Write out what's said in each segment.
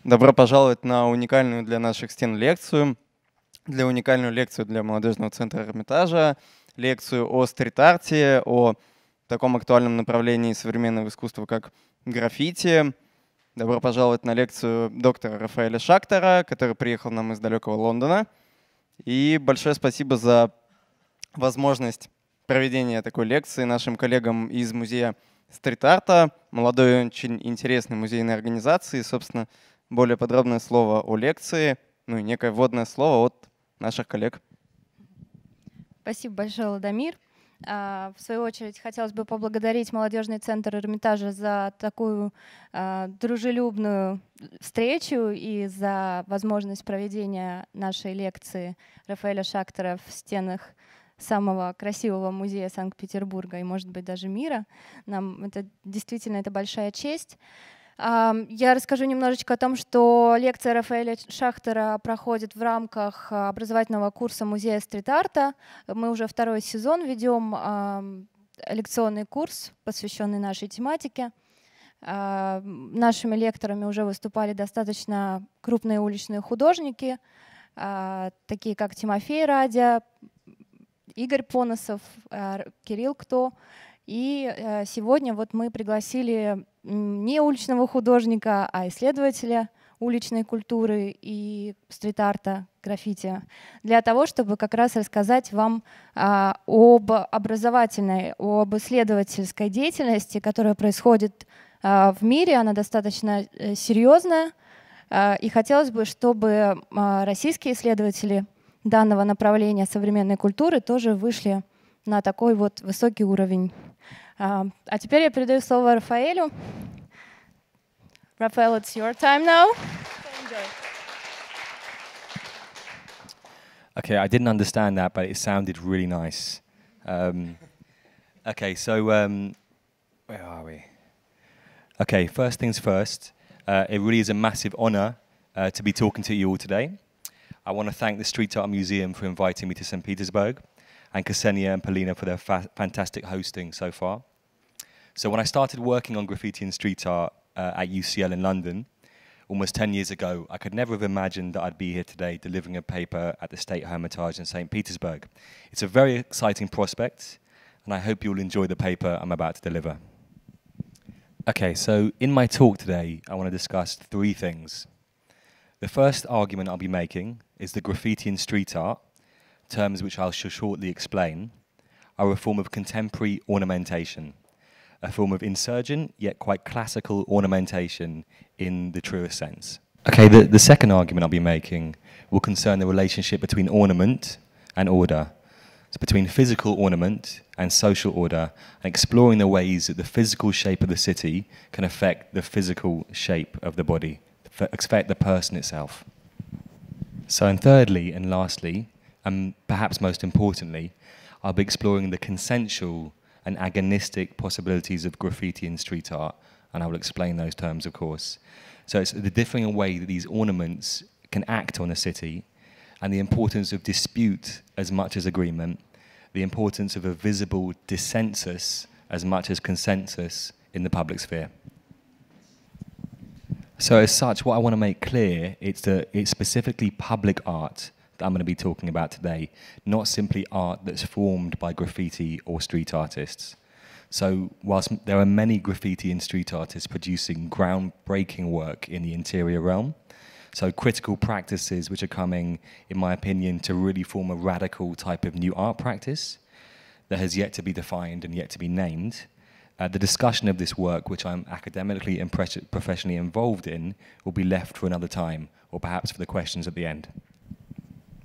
Добро пожаловать на уникальную для наших стен лекцию, уникальную лекцию для Молодежного центра Эрмитажа, лекцию о стрит-арте, о таком актуальном направлении современного искусства, как граффити. Добро пожаловать на лекцию доктора Рафаэля Шактера, который приехал нам из далекого Лондона. И большое спасибо за возможность проведения такой лекции нашим коллегам из музея стрит-арта, молодой и очень интересной музейной организации. Собственно, более подробное слово о лекции, ну и некое вводное слово от наших коллег. Спасибо большое, Ладомир. В свою очередь, хотелось бы поблагодарить Молодежный центр Эрмитажа за такую дружелюбную встречу и за возможность проведения нашей лекции Рафаэля Шактера в стенах самого красивого музея Санкт-Петербурга и, может быть, даже мира. Нам это действительно большая честь. Я расскажу немножечко о том, что лекция Рафаэля Шактера проходит в рамках образовательного курса музея стрит-арта. Мы уже второй сезон ведем лекционный курс, посвященный нашей тематике. Нашими лекторами уже выступали достаточно крупные уличные художники, такие как Тимофей Радя, Игорь Поносов, Кирилл Кто. И сегодня вот мы пригласили не уличного художника, а исследователя уличной культуры и стрит-арта, граффити, для того, чтобы как раз рассказать вам об образовательной, об исследовательской деятельности, которая происходит в мире. Она достаточно серьезная. И хотелось бы, чтобы российские исследователи данного направления современной культуры тоже вышли на такой вот высокий уровень. А теперь я передаю слово Рафаэлю. Рафаэль, it's your time now. Okay, I didn't understand that, but it sounded really nice. Okay, so where are we? Okay, first things first. It really is a massive honor to be talking to you all today. I want to thank the Street Art Museum for inviting me to St. Petersburg, and Ksenia and Polina for their fantastic hosting so far. So when I started working on graffiti and street art at UCL in London, almost 10 years ago, I could never have imagined that I'd be here today delivering a paper at the State Hermitage in St. Petersburg. It's a very exciting prospect, and I hope you'll enjoy the paper I'm about to deliver. Okay, so in my talk today, I want to discuss three things. The first argument I'll be making is that graffiti and street art, terms which I shall shortly explain, are a form of contemporary ornamentation, a form of insurgent yet quite classical ornamentation in the truest sense. Okay, the second argument I'll be making will concern the relationship between ornament and order. It's between physical ornament and social order, and exploring the ways that the physical shape of the city can affect the physical shape of the body, affect the person itself. So, and thirdly and lastly, and perhaps most importantly, I'll be exploring the consensual and agonistic possibilities of graffiti and street art, and I will explain those terms, of course. So it's the differing way that these ornaments can act on a city, and the importance of dispute as much as agreement, the importance of a visible dissensus as much as consensus in the public sphere. So as such, what I want to make clear is that it's specifically public art that I'm going to be talking about today, not simply art that's formed by graffiti or street artists. So whilst there are many graffiti and street artists producing groundbreaking work in the interior realm, so critical practices which are coming, in my opinion, to really form a radical type of new art practice that has yet to be defined and yet to be named, the discussion of this work, which I'm academically and professionally involved in, will be left for another time, or perhaps for the questions at the end.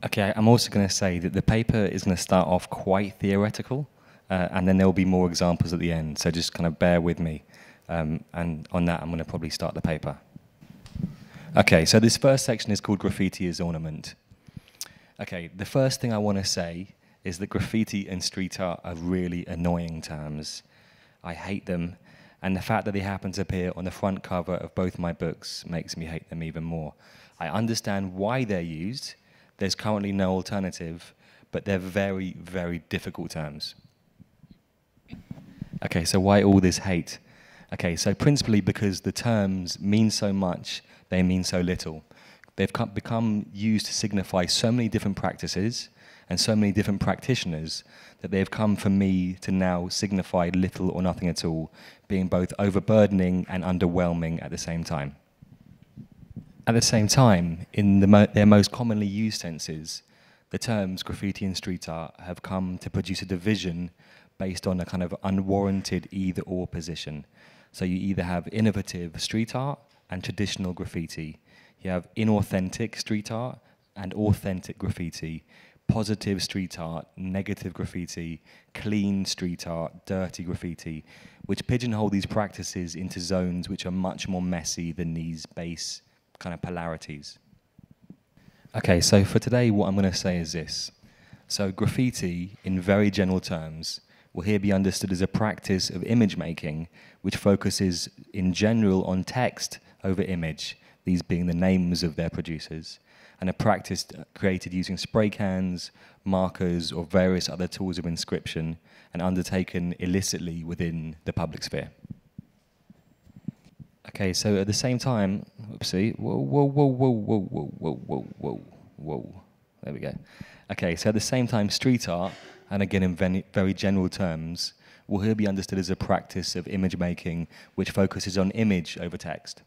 Okay, I'm also going to say that the paper is going to start off quite theoretical, and then there will be more examples at the end, so just kind of bear with me. And on that, I'm going to probably start the paper. Okay, so this first section is called Graffiti as Ornament. Okay, the first thing I want to say is that graffiti and street art are really annoying terms. I hate them, and the fact that they happen to appear on the front cover of both my books makes me hate them even more. I understand why they're used. There's currently no alternative, but they're very, very difficult terms. Okay, so why all this hate? Okay, so principally because the terms mean so much, they mean so little. They've become used to signify so many different practices and so many different practitioners that they've come for me to now signify little or nothing at all, being both overburdening and underwhelming at the same time. At the same time, in their most commonly used senses, the terms graffiti and street art have come to produce a division based on a kind of unwarranted either-or position. So you either have innovative street art and traditional graffiti. You have inauthentic street art and authentic graffiti, positive street art, negative graffiti, clean street art, dirty graffiti, which pigeonhole these practices into zones which are much more messy than these base kind of polarities. Okay, so for today, what I'm going to say is this. So graffiti, in very general terms, will here be understood as a practice of image making, which focuses in general on text over image, these being the names of their producers, and a practice created using spray cans, markers, or various other tools of inscription, and undertaken illicitly within the public sphere. Okay, so at the same time, oopsie, whoa, there we go. Okay, so at the same time, street art, and again in very general terms, will here be understood as a practice of image making which focuses on image over text.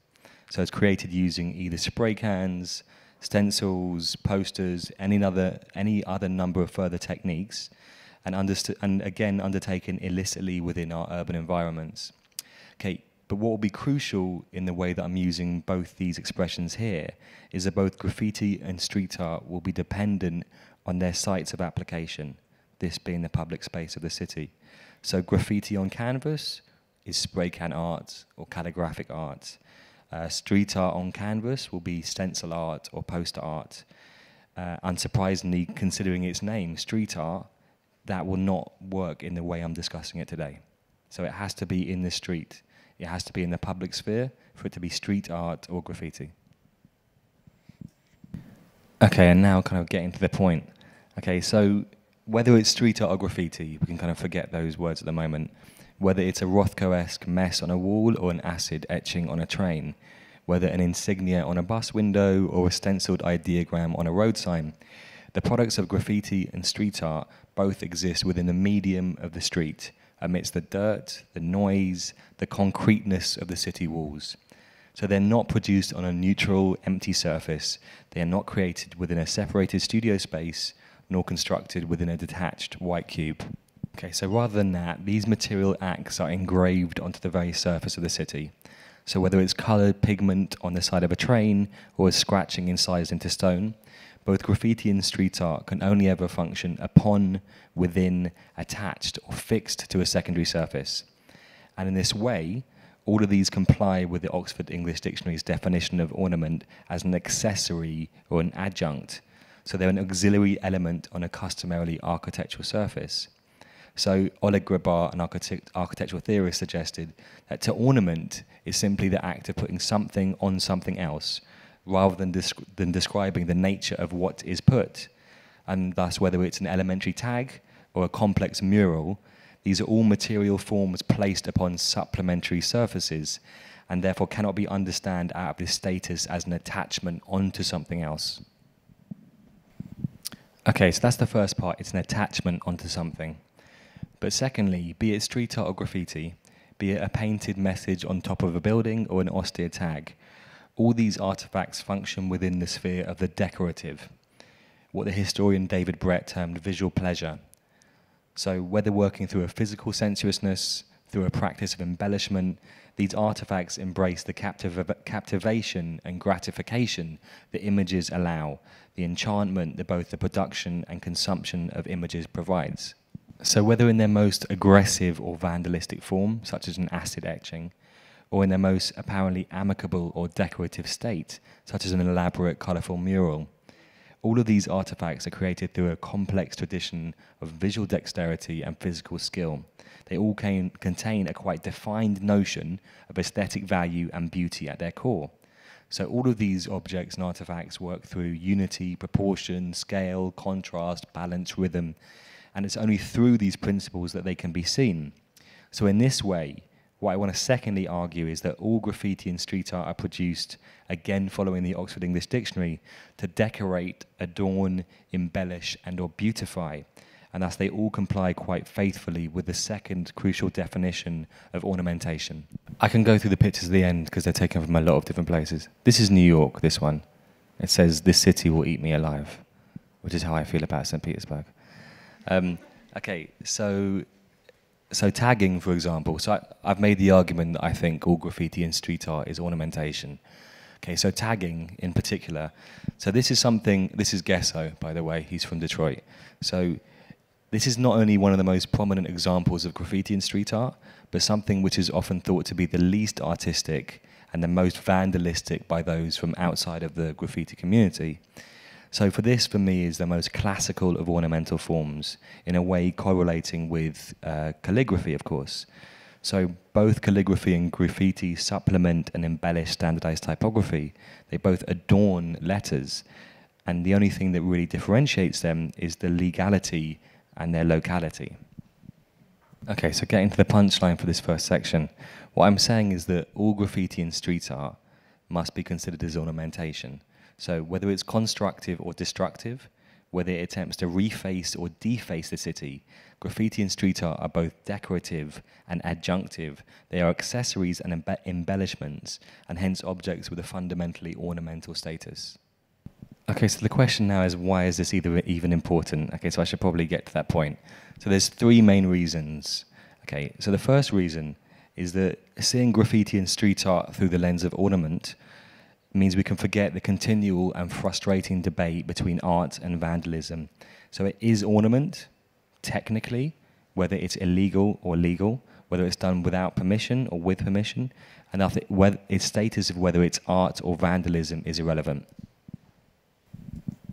So it's created using either spray cans, stencils, posters, any other number of further techniques, and again undertaken illicitly within our urban environments. Okay, but what will be crucial in the way that I'm using both these expressions here is that both graffiti and street art will be dependent on their sites of application, this being the public space of the city. So graffiti on canvas is spray can art or calligraphic art. Street art on canvas will be stencil art or poster art. Unsurprisingly, considering its name, street art, that will not work in the way I'm discussing it today. So it has to be in the street. It has to be in the public sphere for it to be street art or graffiti. Okay, and now kind of getting to the point. Okay, so whether it's street art or graffiti, we can kind of forget those words at the moment. Whether it's a Rothko-esque mess on a wall or an acid etching on a train, whether an insignia on a bus window or a stenciled ideogram on a road sign, the products of graffiti and street art both exist within the medium of the street, amidst the dirt, the noise, the concreteness of the city walls. So they're not produced on a neutral, empty surface. They are not created within a separated studio space, nor constructed within a detached white cube. Okay, so rather than that, these material acts are engraved onto the very surface of the city. So whether it's coloured pigment on the side of a train or as scratching incised into stone, both graffiti and street art can only ever function upon, within, attached, or fixed to a secondary surface. And in this way, all of these comply with the Oxford English Dictionary's definition of ornament as an accessory or an adjunct. So they're an auxiliary element on a customarily architectural surface. So Oleg Grabar, an architectural theorist, suggested that to ornament is simply the act of putting something on something else, rather than describing the nature of what is put. And thus, whether it's an elementary tag or a complex mural, these are all material forms placed upon supplementary surfaces, and therefore cannot be understood out of this status as an attachment onto something else. Okay, so that's the first part, it's an attachment onto something. But secondly, be it street art or graffiti, be it a painted message on top of a building or an austere tag, all these artifacts function within the sphere of the decorative, what the historian David Brett termed visual pleasure. So whether working through a physical sensuousness, through a practice of embellishment, these artifacts embrace the captivation and gratification that images allow, the enchantment that both the production and consumption of images provides. So whether in their most aggressive or vandalistic form, such as an acid etching, or in their most apparently amicable or decorative state, such as an elaborate, colourful mural, all of these artifacts are created through a complex tradition of visual dexterity and physical skill. They all contain a quite defined notion of aesthetic value and beauty at their core. So all of these objects and artifacts work through unity, proportion, scale, contrast, balance, rhythm, and it's only through these principles that they can be seen. So in this way, What I want to secondly argue is that all graffiti and street art are produced, again following the Oxford English Dictionary, to decorate, adorn, embellish and or beautify. And thus they all comply quite faithfully with the second crucial definition of ornamentation. I can go through the pictures at the end because they're taken from a lot of different places. This is New York, this one. It says, "This city will eat me alive," which is how I feel about St. Petersburg. Okay, so tagging, for example. So I've made the argument that I think all graffiti and street art is ornamentation. Okay, so tagging in particular. So this is something, this is Gesso, by the way, he's from Detroit. So this is not only one of the most prominent examples of graffiti and street art, but something which is often thought to be the least artistic and the most vandalistic by those from outside of the graffiti community. So for this, for me, is the most classical of ornamental forms, in a way correlating with calligraphy, of course. So both calligraphy and graffiti supplement and embellish standardized typography. They both adorn letters, and the only thing that really differentiates them is the legality and their locality. Okay, so getting to the punchline for this first section, what I'm saying is that all graffiti and street art must be considered as ornamentation. So whether it's constructive or destructive, whether it attempts to reface or deface the city, graffiti and street art are both decorative and adjunctive. They are accessories and embellishments, and hence objects with a fundamentally ornamental status. Okay, so the question now is, why is this even important? Okay, so I should probably get to that point. So there's three main reasons. Okay, so the first reason is that seeing graffiti and street art through the lens of ornament means we can forget the continual and frustrating debate between art and vandalism. So it is ornament, technically, whether it's illegal or legal, whether it's done without permission or with permission, and its status of whether it's art or vandalism is irrelevant.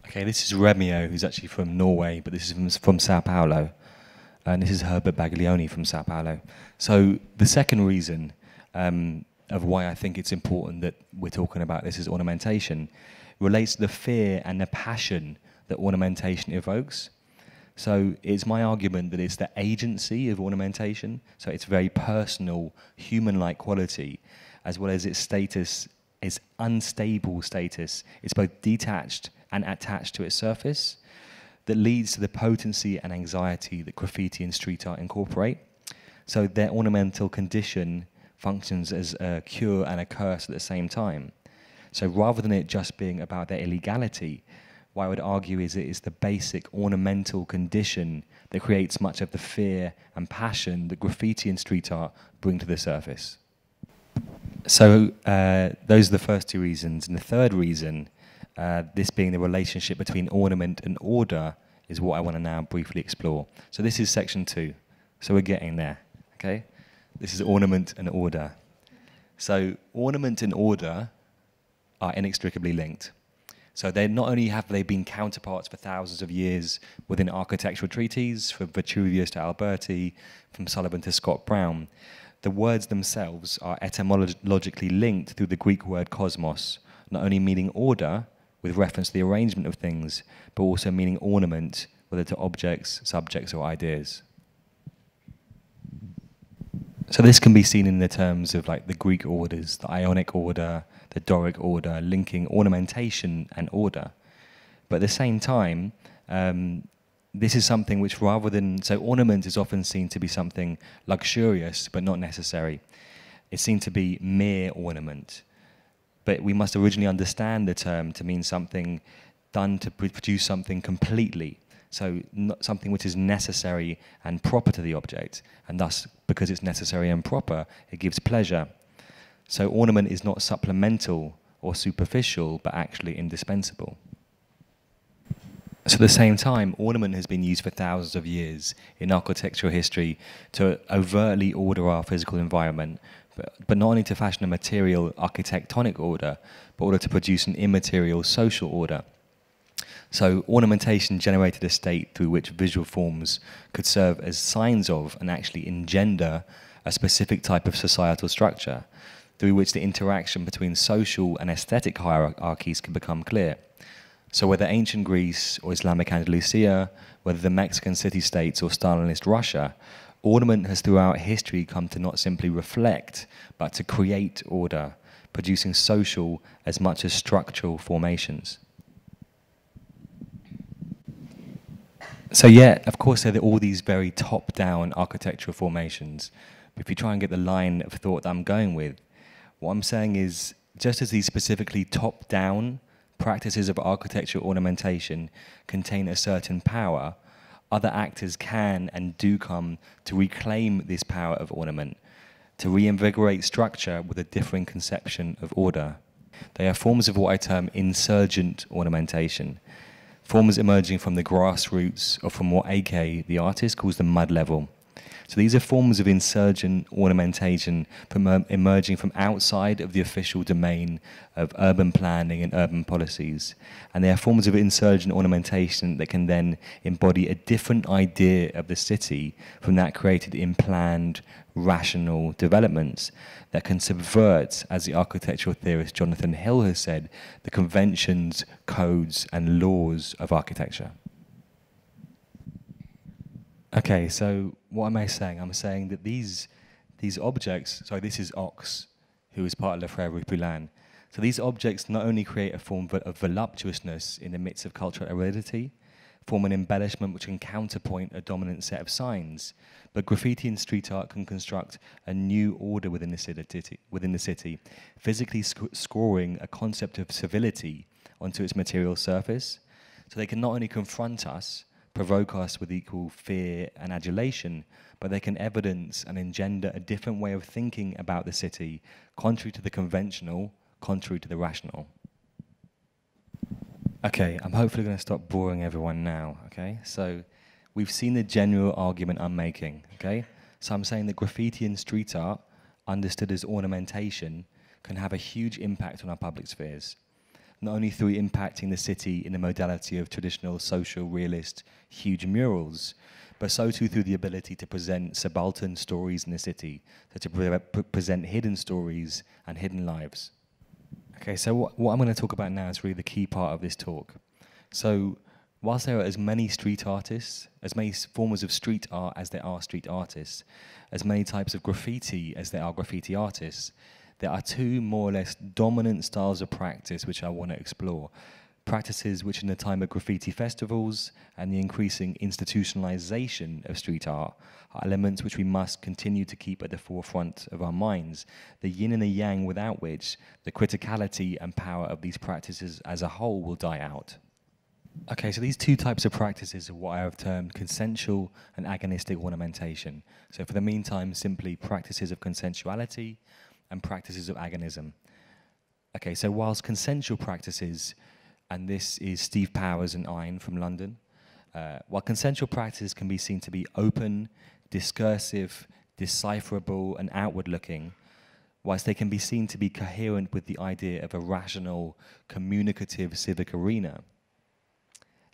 Okay, this is Remio, who's actually from Norway, but this is from Sao Paulo. And this is Herbert Baglioni from Sao Paulo. So the second reason of why I think it's important that we're talking about this as ornamentation relates to the fear and the passion that ornamentation evokes. So it's my argument that it's the agency of ornamentation, so its very personal, human-like quality, as well as its status, its unstable status. It's both detached and attached to its surface, that leads to the potency and anxiety that graffiti and street art incorporate. So their ornamental condition functions as a cure and a curse at the same time. So rather than it just being about their illegality, what I would argue is it is the basic ornamental condition that creates much of the fear and passion that graffiti and street art bring to the surface. So those are the first two reasons. And the third reason, this being the relationship between ornament and order, is what I want to now briefly explore. So this is section 2. So we're getting there, okay? This is ornament and order. So ornament and order are inextricably linked. So they not only have they been counterparts for thousands of years within architectural treatises, from Vitruvius to Alberti, from Sullivan to Scott Brown, the words themselves are etymologically linked through the Greek word cosmos, not only meaning order, with reference to the arrangement of things, but also meaning ornament, whether to objects, subjects, or ideas. So this can be seen in the terms of like the Greek orders, the Ionic order, the Doric order, linking ornamentation and order. But at the same time, this is something which rather than, so ornament is often seen to be something luxurious, but not necessary. It's seen to be mere ornament. But we must originally understand the term to mean something done to produce something completely. So not something which is necessary and proper to the object. And thus, because it's necessary and proper, it gives pleasure. So ornament is not supplemental or superficial, but actually indispensable. So at the same time, ornament has been used for thousands of years in architectural history to overtly order our physical environment, but not only to fashion a material architectonic order, but also to produce an immaterial social order. So ornamentation generated a state through which visual forms could serve as signs of and actually engender a specific type of societal structure, through which the interaction between social and aesthetic hierarchies could become clear. So whether ancient Greece or Islamic Andalusia, whether the Mexican city-states or Stalinist Russia, Ornament has throughout history come to not simply reflect, but to create order, producing social as much as structural formations. So yeah, of course there are all these very top-down architectural formations. But if you try and get the line of thought that I'm going with, what I'm saying is, just as these specifically top-down practices of architectural ornamentation contain a certain power, other actors can and do come to reclaim this power of ornament, to reinvigorate structure with a differing conception of order. They are forms of what I term insurgent ornamentation, forms emerging from the grassroots or from what AK, the artist, calls the mud level. So these are forms of insurgent ornamentation emerging from outside of the official domain of urban planning and urban policies. And they are forms of insurgent ornamentation that can then embody a different idea of the city from that created in planned, rational developments that can subvert, as the architectural theorist Jonathan Hill has said, the conventions, codes, and laws of architecture. Okay, so what am I saying? I'm saying that these objects, sorry, this is Ox, who is part of Le Frère Ripoulin. So these objects not only create a form of voluptuousness in the midst of cultural aridity, form an embellishment which can counterpoint a dominant set of signs, but graffiti and street art can construct a new order within the city, physically scoring a concept of civility onto its material surface. So they can not only confront us, provoke us with equal fear and adulation, but they can evidence and engender a different way of thinking about the city, contrary to the conventional, contrary to the rational. Okay, I'm hopefully going to stop boring everyone now, okay? So we've seen the general argument I'm making, okay? So I'm saying that graffiti and street art, understood as ornamentation, can have a huge impact on our public spheres, not only through impacting the city in the modality of traditional social realist huge murals, but so too through the ability to present subaltern stories in the city, so to present hidden stories and hidden lives. Okay, so what I'm going to talk about now is really the key part of this talk. So whilst there are as many street artists, as many forms of street art as there are street artists, as many types of graffiti as there are graffiti artists, there are two more or less dominant styles of practice which I want to explore. Practices which in the time of graffiti festivals and the increasing institutionalization of street art are elements which we must continue to keep at the forefront of our minds, the yin and the yang without which the criticality and power of these practices as a whole will die out. Okay, so these two types of practices are what I have termed consensual and agonistic ornamentation. So for the meantime, simply practices of consensuality and practices of agonism. Okay, so whilst consensual practices, and this is Steve Powers and Ein from London, while consensual practices can be seen to be open, discursive, decipherable, and outward-looking, whilst they can be seen to be coherent with the idea of a rational, communicative civic arena,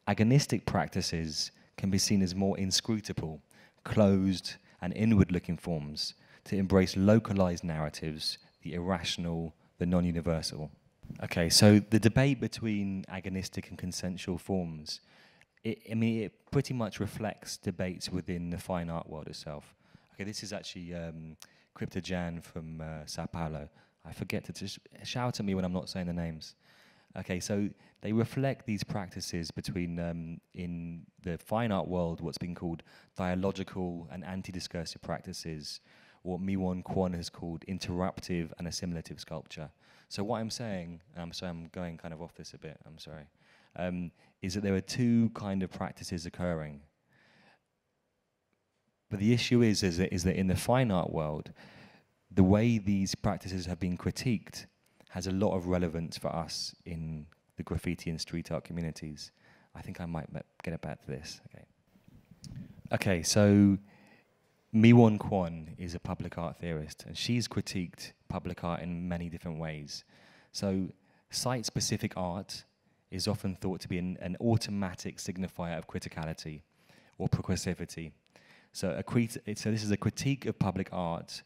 agonistic practices can be seen as more inscrutable, closed, and inward-looking forms, to embrace localized narratives, the irrational, the non-universal. Okay, so the debate between agonistic and consensual forms, it pretty much reflects debates within the fine art world itself. Okay, this is actually Crypto Jan from Sao Paulo. I forget to just shout at me when I'm not saying the names. Okay, so they reflect these practices between, in the fine art world, what's been called dialogical and anti-discursive practices, what Mi-Won Kwon has called interruptive and assimilative sculpture. So what I'm saying, and I'm sorry I'm going kind of off this a bit, I'm sorry, is that there are two kind of practices occurring. But the issue is that in the fine art world, the way these practices have been critiqued has a lot of relevance for us in the graffiti and street art communities. I think I might get back to this. Okay, so Mi-Won Kwon is a public art theorist, and she's critiqued public art in many different ways. So site-specific art is often thought to be an automatic signifier of criticality or progressivity. So this is a critique of public art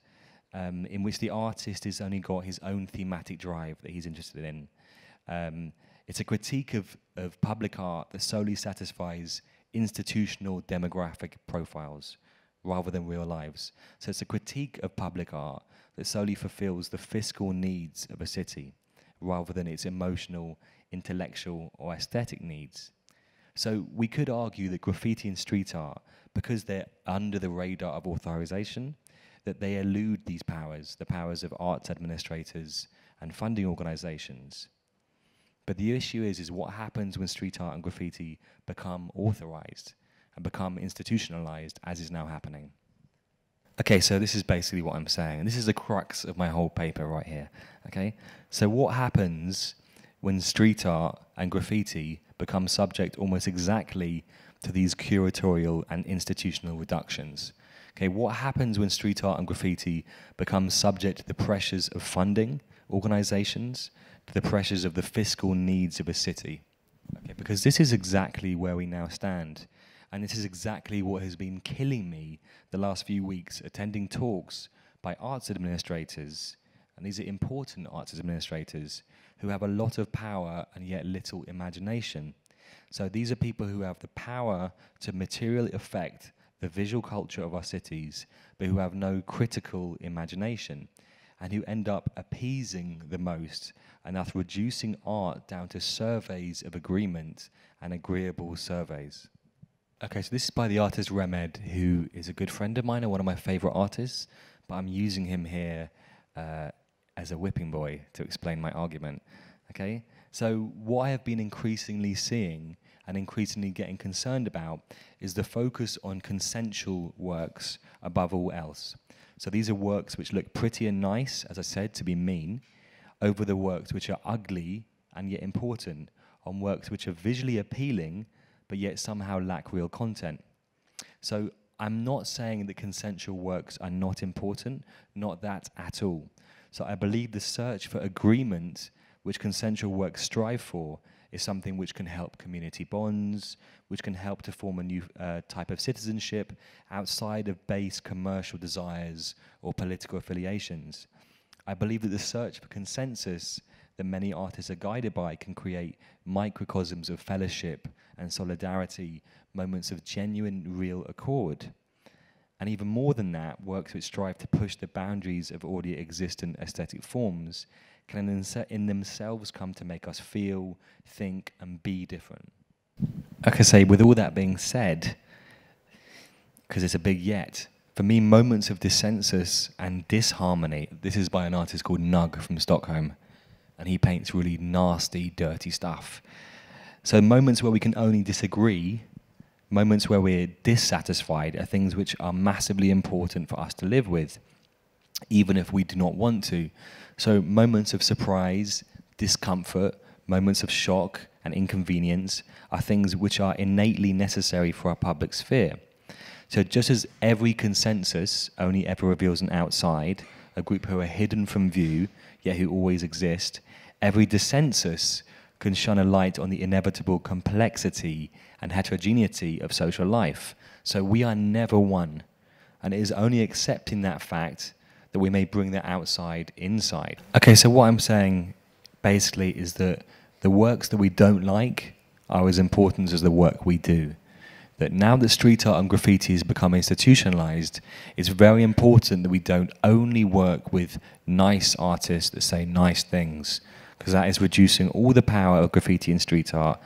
in which the artist has only got his own thematic drive that he's interested in. It's a critique of public art that solely satisfies institutional demographic profiles, rather than real lives. So it's a critique of public art that solely fulfills the fiscal needs of a city, rather than its emotional, intellectual, or aesthetic needs. So we could argue that graffiti and street art, because they're under the radar of authorization, that they elude these powers, the powers of arts administrators and funding organizations. But the issue is what happens when street art and graffiti become authorized and become institutionalized, as is now happening. Okay, so this is basically what I'm saying, and this is the crux of my whole paper right here, okay? So what happens when street art and graffiti become subject almost exactly to these curatorial and institutional reductions? Okay, what happens when street art and graffiti become subject to the pressures of funding organizations, to the pressures of the fiscal needs of a city? Okay, because this is exactly where we now stand. And this is exactly what has been killing me the last few weeks, attending talks by arts administrators, and these are important arts administrators, who have a lot of power and yet little imagination. So these are people who have the power to materially affect the visual culture of our cities, but who have no critical imagination, and who end up appeasing the most, and thus reducing art down to surveys of agreement and agreeable surveys. Okay, so this is by the artist Remed, who is a good friend of mine and one of my favorite artists, but I'm using him here as a whipping boy to explain my argument. Okay, so what I have been increasingly seeing and increasingly getting concerned about is the focus on consensual works above all else. So these are works which look pretty and nice, as I said, to be mean, over the works which are ugly and yet important, on works which are visually appealing but yet somehow lack real content. So I'm not saying that consensual works are not important, not that at all. So I believe the search for agreement which consensual works strive for is something which can help community bonds, which can help to form a new type of citizenship outside of base commercial desires or political affiliations. I believe that the search for consensus that many artists are guided by can create microcosms of fellowship and solidarity, moments of genuine, real accord. And even more than that, works which strive to push the boundaries of already existent aesthetic forms can in themselves come to make us feel, think, and be different. Like I say, with all that being said, because it's a big yet, for me, moments of dissensus and disharmony, this is by an artist called Nug from Stockholm, and he paints really nasty, dirty stuff. So moments where we can only disagree, moments where we're dissatisfied, are things which are massively important for us to live with, even if we do not want to. So moments of surprise, discomfort, moments of shock and inconvenience are things which are innately necessary for our public sphere. So just as every consensus only ever reveals an outside, a group who are hidden from view, yet who always exist, every dissensus can shine a light on the inevitable complexity and heterogeneity of social life. So we are never one, and it is only accepting that fact that we may bring the outside inside. Okay, so what I'm saying basically is that the works that we don't like are as important as the work we do. That now that street art and graffiti has become institutionalized, it's very important that we don't only work with nice artists that say nice things, because that is reducing all the power of graffiti and street art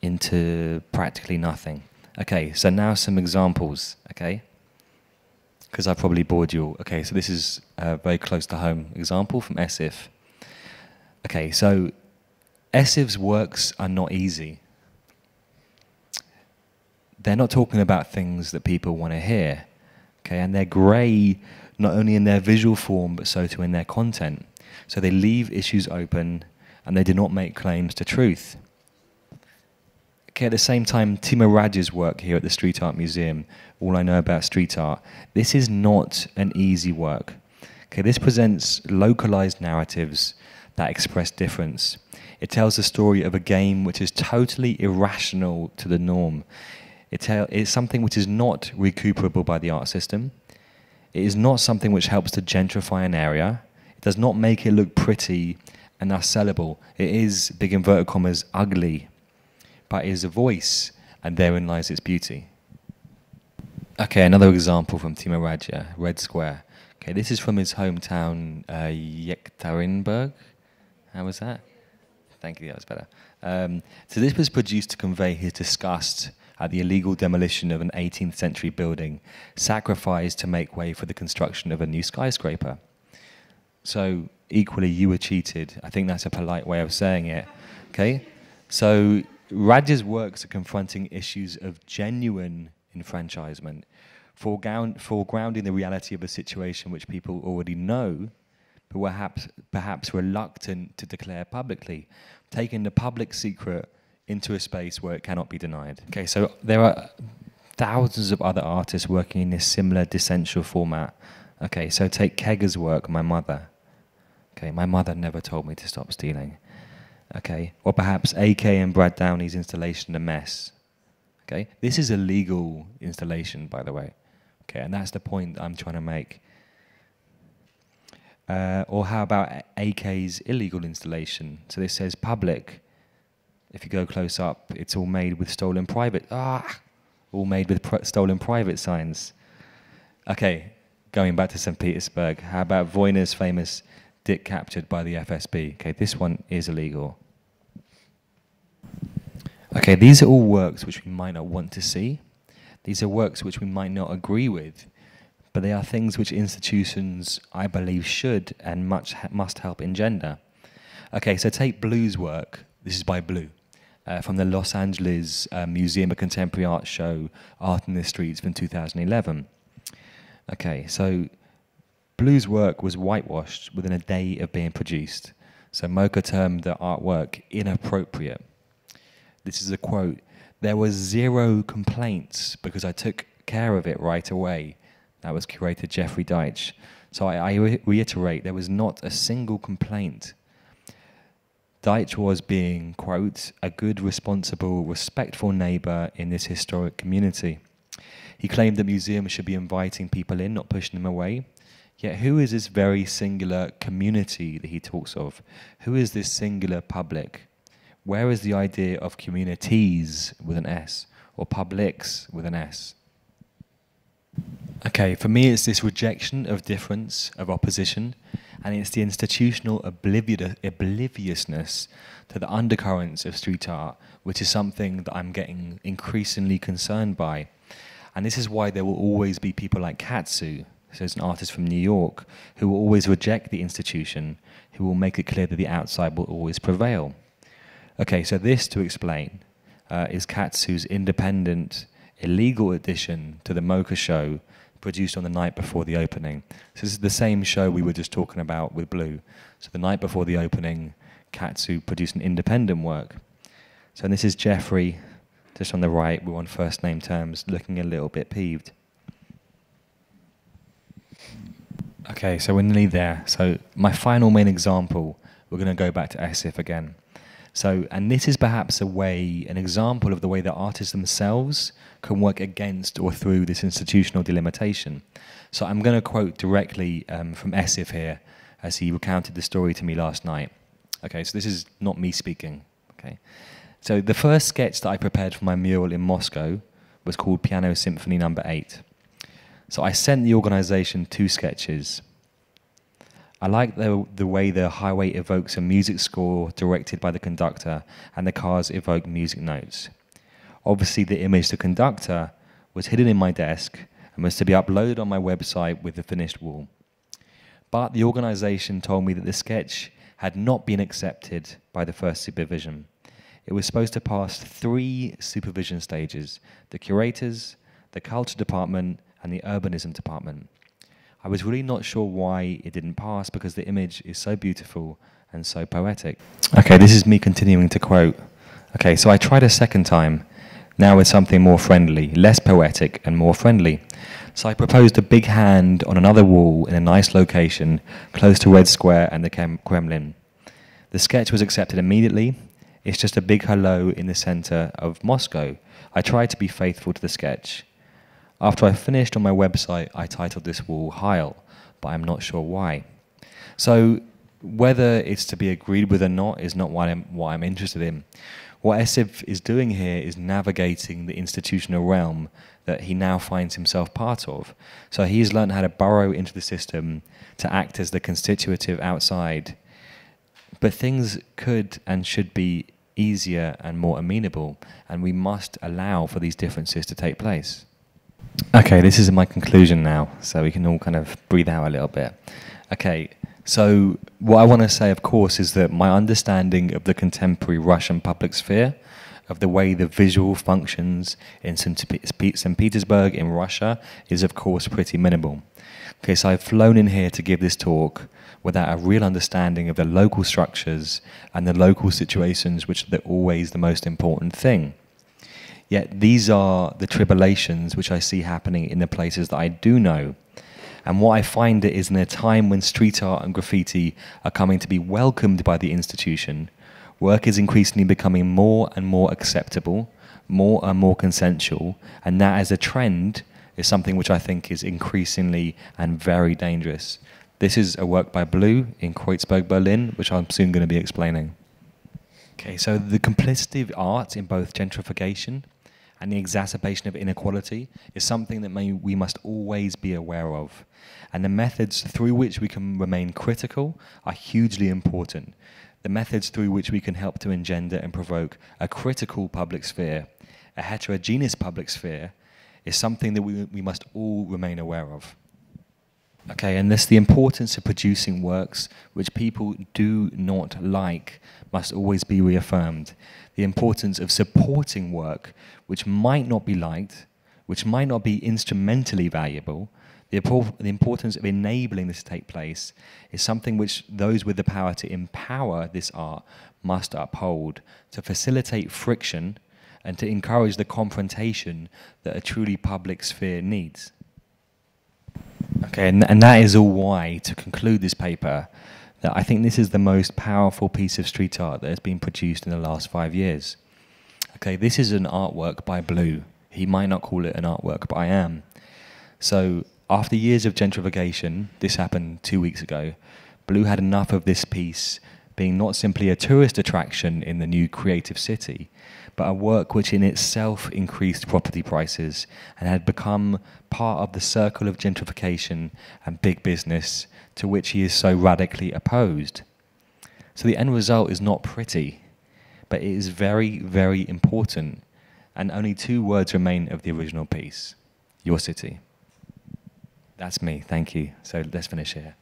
into practically nothing. Okay, so now some examples, okay? Because I probably bored you all. Okay, so this is a very close to home example from Esif. Okay, so Esif's works are not easy. They're not talking about things that people want to hear, okay? And they're grey, not only in their visual form, but so too in their content. So they leave issues open, and they do not make claims to truth. Okay, at the same time, Timo Raj's work here at the Street Art Museum, All I Know About Street Art, this is not an easy work. Okay, this presents localized narratives that express difference. It tells the story of a game which is totally irrational to the norm. It's something which is not recuperable by the art system. It is not something which helps to gentrify an area. It does not make it look pretty and thus sellable. It is, big inverted commas, ugly, but it is a voice, and therein lies its beauty. Okay, another example from Timo Radja, Red Square. Okay, this is from his hometown, Yekaterinburg. How was that? Thank you, that was better. So this was produced to convey his disgust at the illegal demolition of an 18th century building, sacrificed to make way for the construction of a new skyscraper. So equally, you were cheated. I think that's a polite way of saying it. Okay? So Radja's works are confronting issues of genuine enfranchisement, foregrounding the reality of a situation which people already know, but perhaps reluctant to declare publicly, taking the public secret into a space where it cannot be denied. Okay, so there are thousands of other artists working in this similar dissensual format. Okay, so take Kegger's work, My Mother. Okay, my mother never told me to stop stealing. Okay, or perhaps AK and Brad Downey's installation, A Mess. Okay, this is a legal installation, by the way. Okay, and that's the point I'm trying to make. Or how about AK's illegal installation? So this says public. If you go close up, it's all made with stolen private. All made with stolen private signs. Okay, going back to St. Petersburg. How about Voyner's famous Dick captured by the FSB? Okay, this one is illegal. Okay, these are all works which we might not want to see. These are works which we might not agree with, but they are things which institutions, I believe, should and must help engender. Okay, so take Blue's work. This is by Blue, from the Los Angeles Museum of Contemporary Art show, Art in the Streets from 2011. Okay, so Blue's work was whitewashed within a day of being produced. So Mocha termed the artwork inappropriate. This is a quote: "There was 0 complaints because I took care of it right away." That was curator Jeffrey Deitch. So I reiterate, there was not a single complaint. Deitch was being, quote, a good, responsible, respectful neighbor in this historic community. He claimed that museums should be inviting people in, not pushing them away. Yet who is this very singular community that he talks of? Who is this singular public? Where is the idea of communities with an S, or publics with an S? Okay, for me it's this rejection of difference, of opposition, and it's the institutional obliviousness to the undercurrents of street art, which is something that I'm getting increasingly concerned by. And this is why there will always be people like Katsu, who's an artist from New York, who will always reject the institution, who will make it clear that the outside will always prevail. Okay, so this, to explain, is Katsu's independent, illegal addition to the Mocha show, produced on the night before the opening. So this is the same show we were just talking about with Blue. So the night before the opening, Katsu produced an independent work. So this is Jeffrey, just on the right, we're on first name terms, looking a little bit peeved. Okay, so we're nearly there. So my final main example, we're going to go back to Esif again. So, and this is perhaps an example of the way that artists themselves can work against or through this institutional delimitation. So I'm going to quote directly from Esif here, as he recounted the story to me last night. Okay, so this is not me speaking. Okay, so the first sketch that I prepared for my mural in Moscow was called Piano Symphony No. 8. So I sent the organization 2 sketches. I like the way the highway evokes a music score directed by the conductor, and the cars evoke music notes. Obviously, the image, the conductor, was hidden in my desk and was to be uploaded on my website with the finished wall. But the organization told me that the sketch had not been accepted by the first supervision. It was supposed to pass 3 supervision stages: the curators, the culture department, and the urbanism department. I was really not sure why it didn't pass, because the image is so beautiful and so poetic. Okay, this is me continuing to quote. Okay, so I tried a second time, now with something more friendly, less poetic and more friendly. So I proposed a big hand on another wall in a nice location, close to Red Square and the Kremlin. The sketch was accepted immediately. It's just a big hello in the center of Moscow. I tried to be faithful to the sketch. After I finished on my website, I titled this wall Heil, but I'm not sure why. So whether it's to be agreed with or not is not what I'm interested in. What Esif is doing here is navigating the institutional realm that he now finds himself part of. So he's learned how to burrow into the system to act as the constitutive outside. But things could and should be easier and more amenable, and we must allow for these differences to take place. Okay, this is my conclusion now, so we can all kind of breathe out a little bit. Okay, so what I want to say, of course, is that my understanding of the contemporary Russian public sphere, of the way the visual functions in St. Petersburg in Russia, is of course pretty minimal. Okay, so I've flown in here to give this talk without a real understanding of the local structures and the local situations, which are always the most important thing. Yet these are the tribulations which I see happening in the places that I do know. And what I find it is in a time when street art and graffiti are coming to be welcomed by the institution, work is increasingly becoming more and more acceptable, more and more consensual, and that as a trend is something which I think is increasingly and very dangerous. This is a work by Blue in Kreuzberg, Berlin, which I'm soon going to be explaining. Okay, so the complicity of art in both gentrification and the exacerbation of inequality is something that we must always be aware of. And the methods through which we can remain critical are hugely important. The methods through which we can help to engender and provoke a critical public sphere, a heterogeneous public sphere, is something that we must all remain aware of. Okay, and thus the importance of producing works which people do not like must always be reaffirmed. The importance of supporting work which might not be liked, which might not be instrumentally valuable, the importance of enabling this to take place is something which those with the power to empower this art must uphold, to facilitate friction and to encourage the confrontation that a truly public sphere needs. Okay, and that is all why, to conclude this paper, that I think this is the most powerful piece of street art that has been produced in the last 5 years. Okay, this is an artwork by Blue. He might not call it an artwork, but I am. So, after years of gentrification, this happened 2 weeks ago, Blue had enough of this piece being not simply a tourist attraction in the new creative city, but a work which in itself increased property prices and had become part of the circle of gentrification and big business to which he is so radically opposed. So the end result is not pretty, but it is very, very important, and only 2 words remain of the original piece: your city. That's me, thank you. So let's finish here.